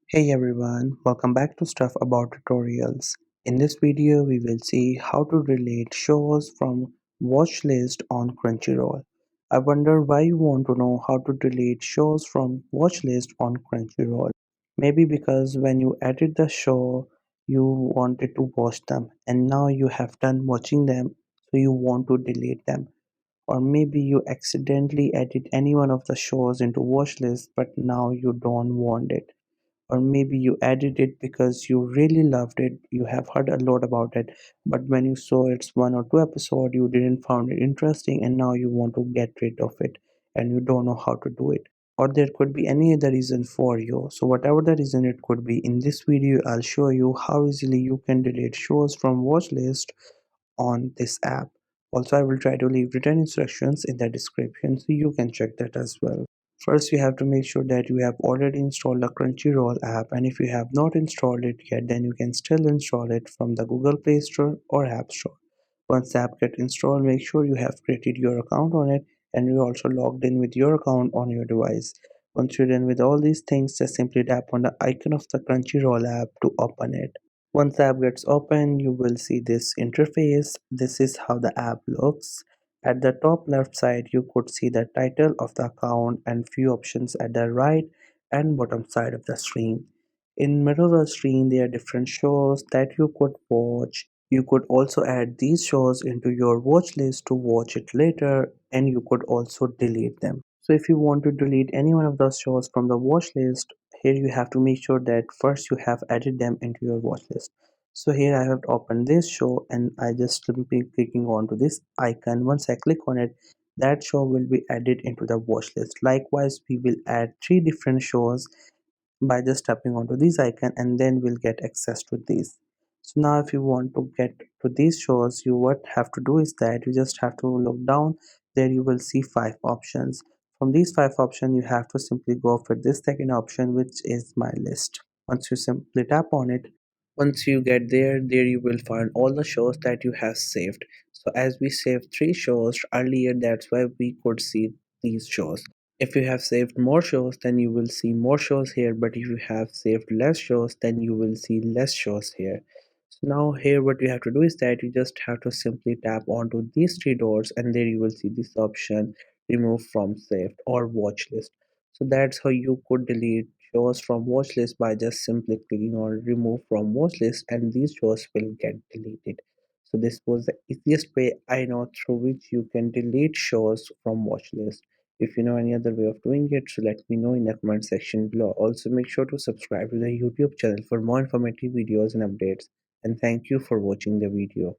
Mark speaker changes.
Speaker 1: Hey everyone, welcome back to Stuff About Tutorials. In this video, we will see how to delete shows from Watchlist on Crunchyroll. I wonder why you want to know how to delete shows from Watchlist on Crunchyroll. Maybe because when you edit the show, you wanted to watch them and now you have done watching them, so you want to delete them. Or maybe you accidentally edit any one of the shows into watchlist but now you don't want it. Or maybe you added it because you really loved it, you have heard a lot about it, but when you saw its one or two episode you didn't find it interesting and now you want to get rid of it and you don't know how to do it. Or there could be any other reason for you. So whatever the reason it could be, in this video I'll show you how easily you can delete shows from watch list on this app. Also, I will try to leave written instructions in the description so you can check that as well. First, you have to make sure that you have already installed the Crunchyroll app, and if you have not installed it yet, then you can still install it from the Google Play Store or App Store. Once the app gets installed, make sure you have created your account on it and you also logged in with your account on your device. Once you're done with all these things, just simply tap on the icon of the Crunchyroll app to open it. Once the app gets open, you will see this interface. This is how the app looks. At the top left side, you could see the title of the account and few options at the right and bottom side of the screen. In middle of the screen, there are different shows that you could watch. You could also add these shows into your watch list to watch it later, and you could also delete them. So if you want to delete any one of those shows from the watch list, here you have to make sure that first you have added them into your watch list. So here I have opened this show and I just simply clicking onto this icon. Once I click on it, that show will be added into the watch list. Likewise, we will add three different shows by just tapping onto this icon, and then we'll get access to these. So now if you want to get to these shows, you what have to do is that you just have to look down. There you will see five options. From these five options, you have to simply go for this second option, which is my list. Once you simply tap on it, once you get there you will find all the shows that you have saved. So as we saved three shows earlier, that's why we could see these shows. If you have saved more shows, then you will see more shows here, but if you have saved less shows, then you will see less shows here. So now here what you have to do is that you just have to simply tap onto these three doors and there you will see this option, remove from saved or watch list. So that's how you could delete shows from watch list by just simply clicking on remove from watch list, and these shows will get deleted. So this was the easiest way I know through which you can delete shows from watch list. If you know any other way of doing it, so let me know in the comment section below. Also make sure to subscribe to the YouTube channel for more informative videos and updates. And thank you for watching the video.